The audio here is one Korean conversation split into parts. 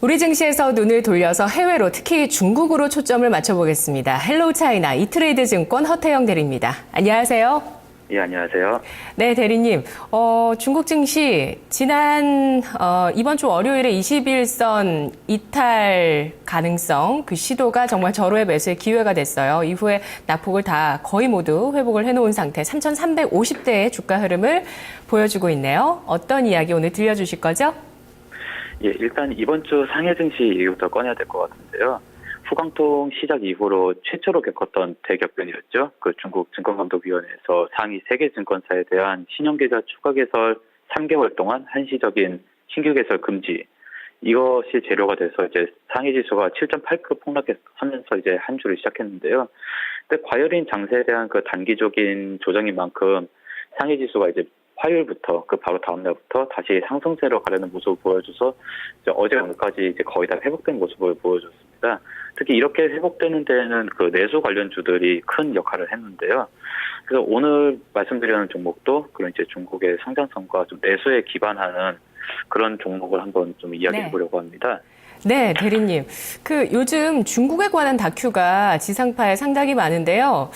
우리 증시에서 눈을 돌려서 해외로 특히 중국으로 초점을 맞춰보겠습니다. 헬로우 차이나 이트레이드 증권 허태영 대리입니다. 안녕하세요. 예, 안녕하세요. 네, 대리님. 중국 증시 이번 주 월요일에 21선 이탈 가능성 그 시도가 정말 절호의 매수의 기회가 됐어요. 이후에 낙폭을 다 거의 모두 회복을 해놓은 상태 3,350대의 주가 흐름을 보여주고 있네요. 어떤 이야기 오늘 들려주실 거죠? 예, 일단 이번 주 상해 증시 얘기부터 꺼내야 될 것 같은데요. 후광통 시작 이후로 최초로 겪었던 대격변이었죠. 그 중국 증권감독위원회에서 상위 3개 증권사에 대한 신용계좌 추가 개설 3개월 동안 한시적인 신규 개설 금지. 이것이 재료가 돼서 이제 상해 지수가 7.8% 폭락하면서 이제 한 주를 시작했는데요. 근데 과열인 장세에 대한 그 단기적인 조정인 만큼 상해 지수가 이제 화요일부터 그 바로 다음 날부터 다시 상승세로 가려는 모습을 보여줘서 이제 어제 오늘까지 이제 거의 다 회복된 모습을 보여줬습니다. 특히 이렇게 회복되는 데에는 그 내수 관련주들이 큰 역할을 했는데요. 그래서 오늘 말씀드리는 종목도 그런 이제 중국의 성장성과 좀 내수에 기반하는 그런 종목을 한번 좀 이야기해 보려고 합니다. 네, 대리님. 요즘 중국에 관한 다큐가 지상파에 상당히 많은데요.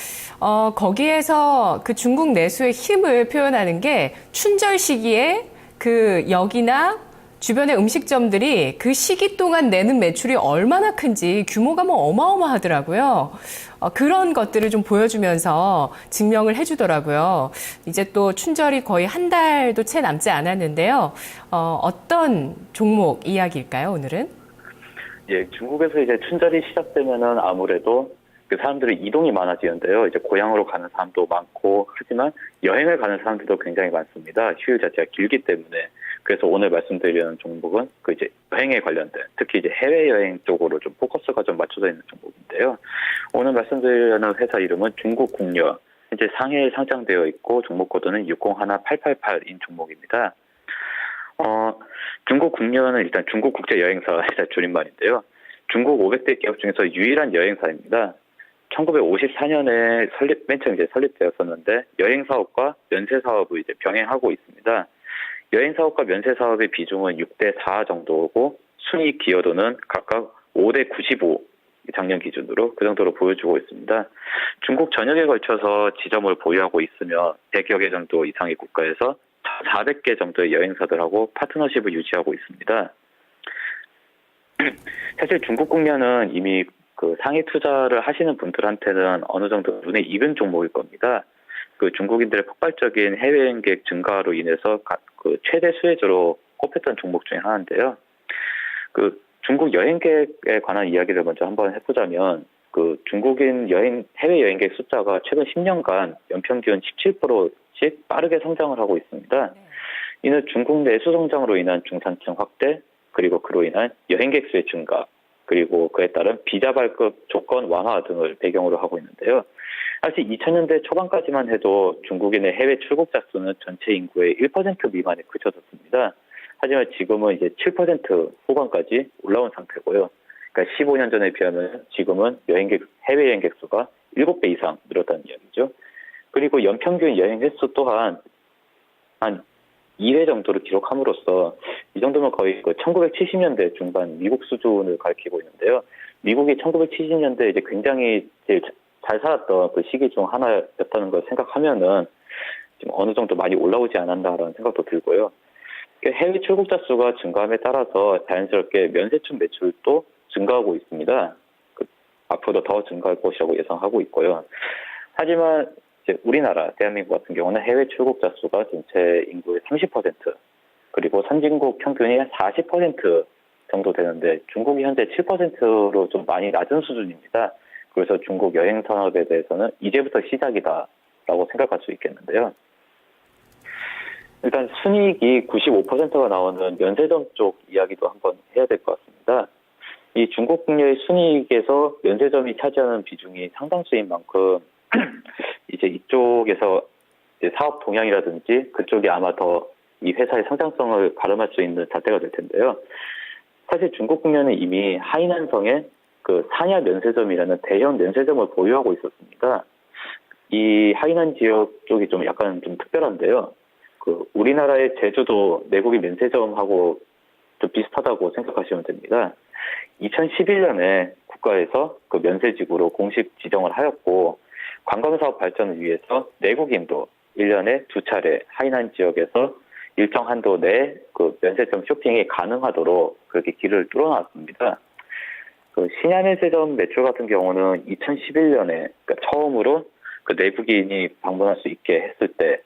거기에서 그 중국 내수의 힘을 표현하는 게 춘절 시기에 그 역이나 주변의 음식점들이 그 시기 동안 내는 매출이 얼마나 큰지 규모가 뭐 어마어마하더라고요. 그런 것들을 좀 보여주면서 증명을 해주더라고요. 이제 또 춘절이 거의 한 달도 채 남지 않았는데요. 어떤 종목 이야기일까요, 오늘은? 예, 중국에서 이제 춘절이 시작되면은 아무래도 그 사람들의 이동이 많아지는데요. 이제 고향으로 가는 사람도 많고, 하지만 여행을 가는 사람들도 굉장히 많습니다. 휴일 자체가 길기 때문에. 그래서 오늘 말씀드리는 종목은 그 이제 여행에 관련된, 특히 이제 해외여행 쪽으로 좀 포커스가 좀 맞춰져 있는 종목인데요. 오늘 말씀드리는 회사 이름은 중국국여. 현재 상해에 상장되어 있고, 종목 코드는 601888인 종목입니다. 중국 국여는 일단 중국 국제 여행사 회사 줄임말인데요. 중국 500대 기업 중에서 유일한 여행사입니다. 1954년에 맨 처음 이제 설립되었었는데 여행 사업과 면세 사업을 이제 병행하고 있습니다. 여행 사업과 면세 사업의 비중은 6대 4 정도고 순이익 기여도는 각각 5대 95 작년 기준으로 그 정도로 보여주고 있습니다. 중국 전역에 걸쳐서 지점을 보유하고 있으며 100여 개 정도 이상의 국가에서 400개 정도의 여행사들하고 파트너십을 유지하고 있습니다. 사실 중국 국면은 이미 그 상해 투자를 하시는 분들한테는 어느 정도 눈에 익은 종목일 겁니다. 그 중국인들의 폭발적인 해외여행객 증가로 인해서 그 최대 수혜주로 꼽혔던 종목 중에 하나인데요. 그 중국 여행객에 관한 이야기를 먼저 한번 해보자면 그 중국인 해외 여행객 숫자가 최근 10년간 연평균 17%씩 빠르게 성장을 하고 있습니다. 이는 중국 내수 성장으로 인한 중산층 확대, 그리고 그로 인한 여행객 수의 증가, 그리고 그에 따른 비자 발급 조건 완화 등을 배경으로 하고 있는데요. 사실 2000년대 초반까지만 해도 중국인의 해외 출국자 수는 전체 인구의 1% 미만에 그쳐졌습니다. 하지만 지금은 이제 7% 후반까지 올라온 상태고요. 그러니까 15년 전에 비하면 지금은 해외 여행객 수가 7배 이상 늘었다는 이야기죠. 그리고 연평균 여행 횟수 또한 한 2회 정도를 기록함으로써 이 정도면 거의 1970년대 중반 미국 수준을 가리키고 있는데요. 미국이 1970년대 이제 굉장히 제일 잘 살았던 그 시기 중 하나였다는 걸 생각하면은 지금 어느 정도 많이 올라오지 않았나라는 생각도 들고요. 해외 출국자 수가 증가함에 따라서 자연스럽게 면세점 매출도 증가하고 있습니다. 앞으로도 더 증가할 것이라고 예상하고 있고요. 하지만 이제 우리나라, 대한민국 같은 경우는 해외 출국자 수가 전체 인구의 30%, 그리고 선진국 평균이 40% 정도 되는데 중국이 현재 7%로 좀 많이 낮은 수준입니다. 그래서 중국 여행 산업에 대해서는 이제부터 시작이다라고 생각할 수 있겠는데요. 일단 순이익이 95%가 나오는 면세점 쪽 이야기도 한번 해야 될 것 같습니다. 이 중국 국내의 순이익에서 면세점이 차지하는 비중이 상당수인 만큼 이제 이쪽에서 이제 사업 동향이라든지 그쪽이 아마 더 이 회사의 성장성을 가름할 수 있는 잣대가 될 텐데요. 사실 중국 국내는 이미 하이난성에 그 사냐 면세점이라는 대형 면세점을 보유하고 있었습니다. 이 하이난 지역 쪽이 좀 약간 좀 특별한데요. 그 우리나라의 제주도 내국인 면세점하고 좀 비슷하다고 생각하시면 됩니다. 2011년에 국가에서 그 면세지구로 공식 지정을 하였고, 관광사업 발전을 위해서 내국인도 1년에 2차례 하이난 지역에서 일정 한도 내 그 면세점 쇼핑이 가능하도록 그렇게 길을 뚫어놨습니다. 그 신야 면세점 매출 같은 경우는 2011년에 그러니까 처음으로 그 내국인이 방문할 수 있게 했을 때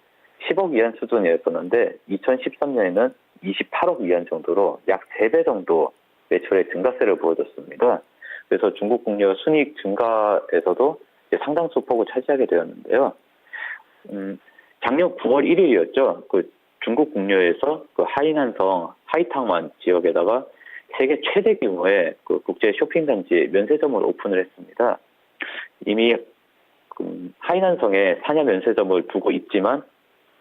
10억 위안 수준이었었는데 2013년에는 28억 위안 정도로 약 3배 정도 매출의 증가세를 보여줬습니다. 그래서 중국 국내 순이익 증가에서도 이제 상당수 폭을 차지하게 되었는데요. 작년 9월 1일이었죠. 그 중국 국내에서 그 하이난성 하이탕완 지역에다가 세계 최대 규모의 그 국제 쇼핑단지 면세점을 오픈을 했습니다. 이미 하이난성에 사냐 면세점을 두고 있지만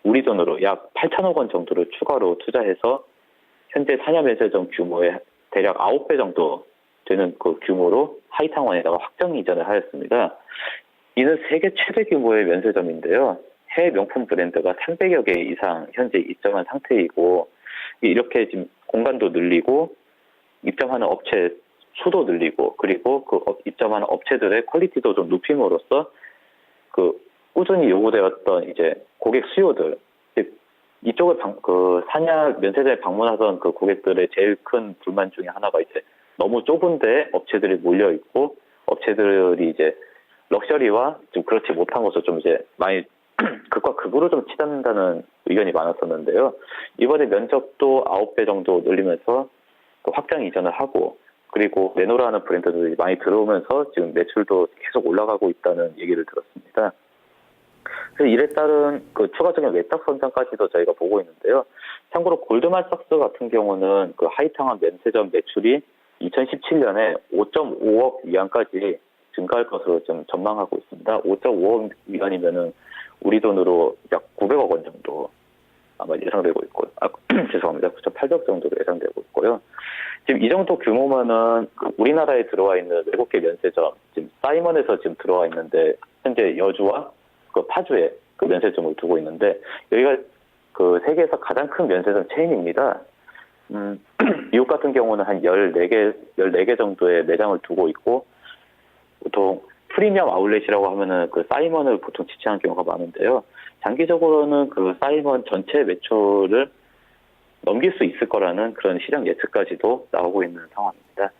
우리 돈으로 약 8천억 원 정도를 추가로 투자해서 현재 사냐 면세점 규모의 대략 9배 정도 되는 그 규모로 하이탕완에다가 확정 이전을 하였습니다. 이는 세계 최대 규모의 면세점인데요. 해외 명품 브랜드가 300여 개 이상 현재 입점한 상태이고, 이렇게 지금 공간도 늘리고 입점하는 업체 수도 늘리고, 그리고 그 입점하는 업체들의 퀄리티도 좀 높임으로써 그 꾸준히 요구되었던 이제 고객 수요들, 이쪽을 그 사냐 면세점에 방문하던 그 고객들의 제일 큰 불만 중에 하나가 이제 너무 좁은데 업체들이 몰려 있고, 업체들이 이제 럭셔리와 좀 그렇지 못한 것을 좀 이제 많이 극과 극으로 좀 치닫는다는 의견이 많았었는데요. 이번에 면적도 9배 정도 늘리면서 확장 이전을 하고, 그리고 레노라는 브랜드들이 많이 들어오면서 지금 매출도 계속 올라가고 있다는 얘기를 들었습니다. 그래서 이에 따른 그 추가적인 외탁 성장까지도 저희가 보고 있는데요. 참고로 골드만삭스 같은 경우는 그 하이탕한 면세점 매출이 2017년에 5.5억 위안까지 증가할 것으로 좀 전망하고 있습니다. 5.5억 위안이면은 우리 돈으로 약 900억 원 정도 아마 예상되고 있고, 죄송합니다. 9,800억 정도로 예상되고 있고요. 지금 이 정도 규모면은 우리나라에 들어와 있는 7개 면세점, 지금 사이먼에서 지금 들어와 있는데, 현재 여주와 그 파주에 그 면세점을 두고 있는데, 여기가 그 세계에서 가장 큰 면세점 체인입니다. 미국 같은 경우는 한 14개 정도의 매장을 두고 있고, 보통 프리미엄 아울렛이라고 하면은 그 사이먼을 보통 지칭하는 경우가 많은데요. 장기적으로는 그 사이먼 전체 매출을 넘길 수 있을 거라는 그런 시장 예측까지도 나오고 있는 상황입니다.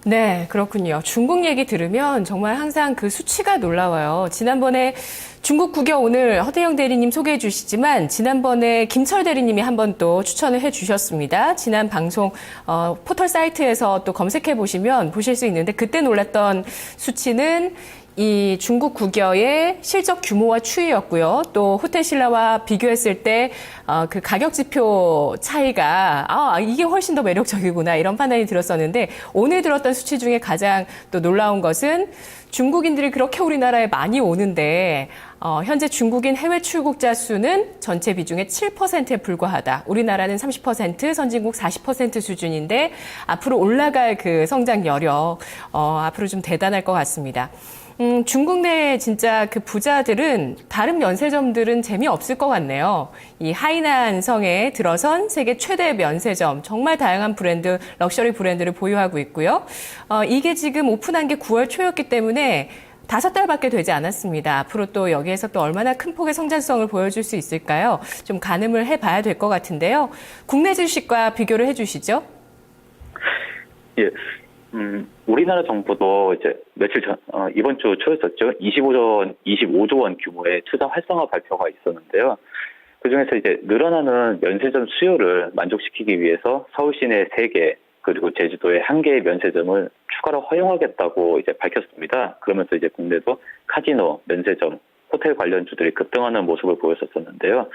네, 그렇군요. 중국 얘기 들으면 정말 항상 그 수치가 놀라워요. 지난번에 중국 국여 오늘 허대영 대리님 소개해 주시지만 지난번에 김철 대리님이 한 번 또 추천을 해 주셨습니다. 지난 방송 포털 사이트에서 또 검색해 보시면 보실 수 있는데 그때 놀랐던 수치는 이 중국 국여의 실적 규모와 추이였고요. 또 호텔신라와 비교했을 때 그 가격 지표 차이가 이게 훨씬 더 매력적이구나 이런 판단이 들었었는데 오늘 들었던 수치 중에 가장 또 놀라운 것은 중국인들이 그렇게 우리나라에 많이 오는데 현재 중국인 해외 출국자 수는 전체 비중의 7%에 불과하다. 우리나라는 30%, 선진국 40% 수준인데 앞으로 올라갈 그 성장 여력 앞으로 좀 대단할 것 같습니다. 중국 내 진짜 그 부자들은 다른 면세점들은 재미없을 것 같네요. 이 하이난 성에 들어선 세계 최대 면세점, 정말 다양한 브랜드, 럭셔리 브랜드를 보유하고 있고요. 이게 지금 오픈한 게 9월 초였기 때문에 5달밖에 되지 않았습니다. 앞으로 또 여기에서 또 얼마나 큰 폭의 성장성을 보여줄 수 있을까요? 좀 가늠을 해봐야 될 것 같은데요. 국내 주식과 비교를 해주시죠. 예. 우리나라 정부도 이제 며칠 전, 이번 주 초였었죠. 25조 원 규모의 투자 활성화 발표가 있었는데요. 그 중에서 이제 늘어나는 면세점 수요를 만족시키기 위해서 서울 시내 3개, 그리고 제주도에 1개의 면세점을 추가로 허용하겠다고 이제 밝혔습니다. 그러면서 이제 국내도 카지노, 면세점, 호텔 관련주들이 급등하는 모습을 보였었는데요.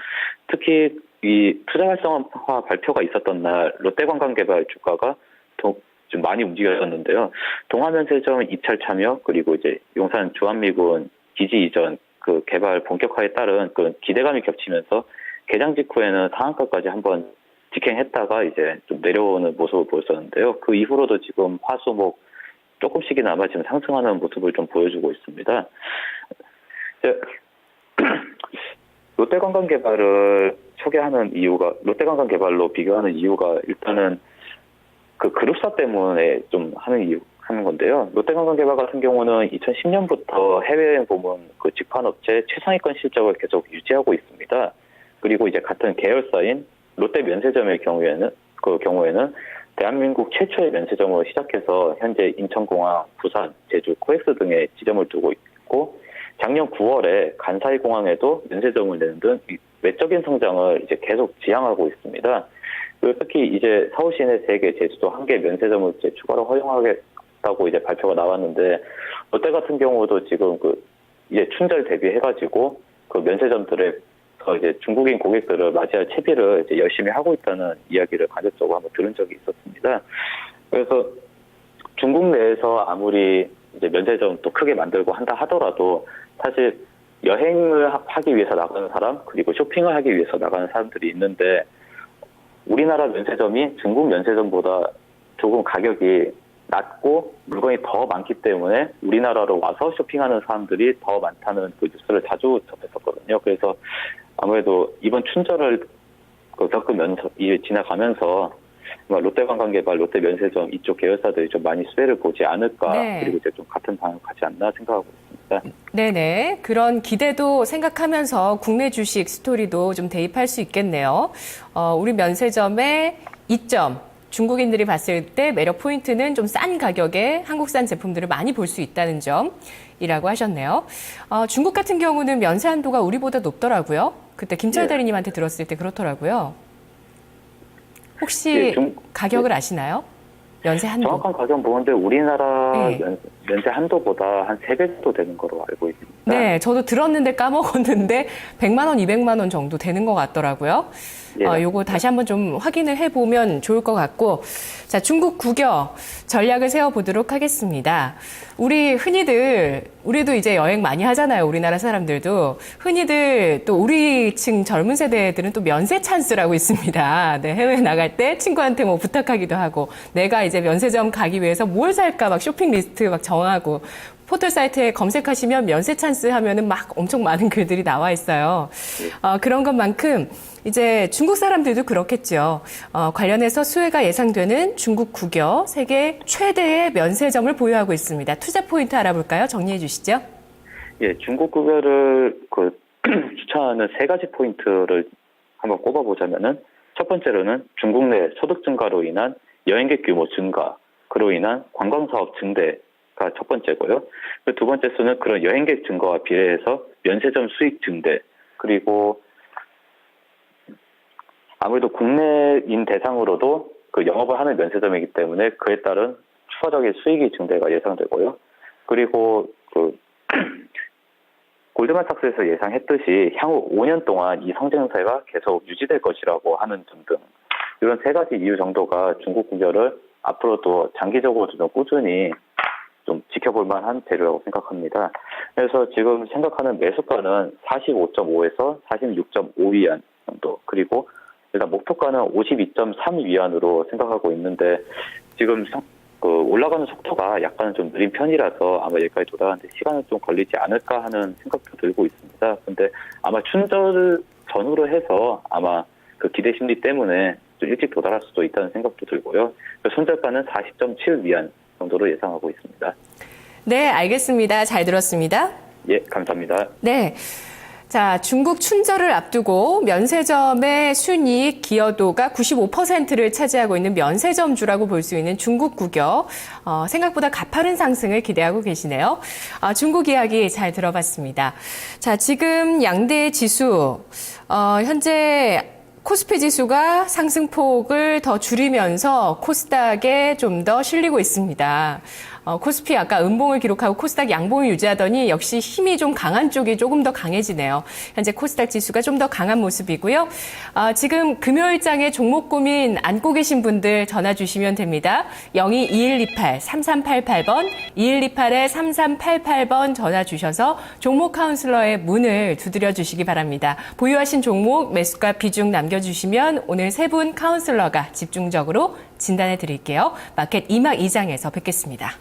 특히 이 투자 활성화 발표가 있었던 날 롯데관광개발 주가가 좀 많이 움직였었는데요. 동아면세점 입찰 참여, 그리고 이제 용산 주한미군 기지 이전 그 개발 본격화에 따른 그 기대감이 겹치면서 개장 직후에는 상한가까지 한번 직행했다가 이제 좀 내려오는 모습을 보였었는데요. 그 이후로도 지금 화수목 조금씩이나마 지금 상승하는 모습을 좀 보여주고 있습니다. 롯데관광개발을 소개하는 이유가, 롯데관광개발로 비교하는 이유가 일단은 그 그룹사 때문에 좀 하는 건데요. 롯데관광개발 같은 경우는 2010년부터 해외여행 부문 그 직판업체 최상위권 실적을 계속 유지하고 있습니다. 그리고 이제 같은 계열사인 롯데 면세점의 경우에는 대한민국 최초의 면세점으로 시작해서 현재 인천공항, 부산, 제주, 코엑스 등에 지점을 두고 있고 작년 9월에 간사이 공항에도 면세점을 내는 등 외적인 성장을 이제 계속 지향하고 있습니다. 그리고 특히 이제 서울 시내 3개, 제주도 1개 면세점을 이제 추가로 허용하겠다고 이제 발표가 나왔는데 롯데 같은 경우도 지금 이제 춘절 대비해가지고 그 면세점들에 이제 중국인 고객들을 맞이할 채비를 이제 열심히 하고 있다는 이야기를 간접적으로 한번 들은 적이 있었습니다. 그래서 중국 내에서 아무리 이제 면세점 또 크게 만들고 한다 하더라도 사실 여행을 하기 위해서 나가는 사람 그리고 쇼핑을 하기 위해서 나가는 사람들이 있는데 우리나라 면세점이 중국 면세점보다 조금 가격이 낮고 물건이 더 많기 때문에 우리나라로 와서 쇼핑하는 사람들이 더 많다는 그 뉴스를 자주 접했었거든요. 그래서 아무래도 이번 춘절을 겪으면서 지나가면서 롯데관광개발, 롯데면세점 이쪽 계열사들이 좀 많이 수혜를 보지 않을까 네. 그리고 이제 좀 같은 방향을 가지 않나 생각하고 있습니다. 네네. 그런 기대도 생각하면서 국내 주식 스토리도 좀 대입할 수 있겠네요. 우리 면세점의 이점, 중국인들이 봤을 때 매력 포인트는 좀 싼 가격에 한국산 제품들을 많이 볼 수 있다는 점이라고 하셨네요. 중국 같은 경우는 면세 한도가 우리보다 높더라고요. 그때 김철 대리님한테 들었을 때 그렇더라고요. 혹시 가격을 아시나요? 면세 한도. 정확한 가격 보는데 우리나라 면세 한도보다 한 3배 정도 되는 거로 알고 있습니다. 네, 저도 들었는데 까먹었는데 100만 원, 200만 원 정도 되는 것 같더라고요. 요거 다시 한번 좀 확인을 해보면 좋을 것 같고, 자, 중국 국여 전략을 세워보도록 하겠습니다. 우리도 이제 여행 많이 하잖아요. 우리나라 사람들도. 흔히들 또 우리층 젊은 세대들은 또 면세 찬스라고 있습니다. 네, 해외 나갈 때 친구한테 뭐 부탁하기도 하고, 내가 이제 면세점 가기 위해서 뭘 살까 막 쇼핑 리스트 막 정하고, 포털 사이트에 검색하시면 면세 찬스 하면은 막 엄청 많은 글들이 나와 있어요. 그런 것만큼 이제 중국 사람들도 그렇겠죠. 관련해서 수혜가 예상되는 중국 국여 세계 최대의 면세점을 보유하고 있습니다. 투자 포인트 알아볼까요? 정리해 주시죠. 예, 중국 국여를 추천하는 3가지 포인트를 한번 꼽아보자면은 첫 번째로는 중국 내 소득 증가로 인한 여행객 규모 증가, 그로 인한 관광사업 증대 가 첫 번째고요. 그 두 번째 수는 그런 여행객 증가와 비례해서 면세점 수익 증대, 그리고 아무래도 국내인 대상으로도 그 영업을 하는 면세점이기 때문에 그에 따른 추가적인 수익이 증대가 예상되고요. 그리고 골드만삭스에서 예상했듯이 향후 5년 동안 이 성장세가 계속 유지될 것이라고 하는 점 등 이런 3가지 이유 정도가 중국 국여를 앞으로도 장기적으로 좀 꾸준히 좀 지켜볼 만한 재료라고 생각합니다. 그래서 지금 생각하는 매수가는 45.5에서 46.5위안 정도, 그리고 일단 목표가는 52.3위안으로 생각하고 있는데 지금 올라가는 속도가 약간 좀 느린 편이라서 아마 여기까지 도달하는데 시간은 좀 걸리지 않을까 하는 생각도 들고 있습니다. 근데 아마 춘절 전후로 해서 아마 그 기대 심리 때문에 좀 일찍 도달할 수도 있다는 생각도 들고요. 손절가는 40.7위안 정도로 예상하고 있습니다. 네, 알겠습니다. 잘 들었습니다. 예, 감사합니다. 네. 자, 중국 춘절을 앞두고 면세점의 순이익 기여도가 95%를 차지하고 있는 면세점주라고 볼 수 있는 중국 국여. 생각보다 가파른 상승을 기대하고 계시네요. 중국 이야기 잘 들어봤습니다. 자, 지금 양대 지수, 현재 코스피 지수가 상승폭을 더 줄이면서 코스닥에 좀 더 실리고 있습니다. 코스피 아까 음봉을 기록하고 코스닥 양봉을 유지하더니 역시 힘이 좀 강한 쪽이 조금 더 강해지네요. 현재 코스닥 지수가 좀 더 강한 모습이고요. 지금 금요일장에 종목 고민 안고 계신 분들 전화 주시면 됩니다. 02-2128-3388번, 2128-3388번 전화 주셔서 종목 카운슬러의 문을 두드려 주시기 바랍니다. 보유하신 종목 매수가 비중 남겨주시면 오늘 3분 카운슬러가 집중적으로 진단해 드릴게요. 마켓 2막 2장에서 뵙겠습니다.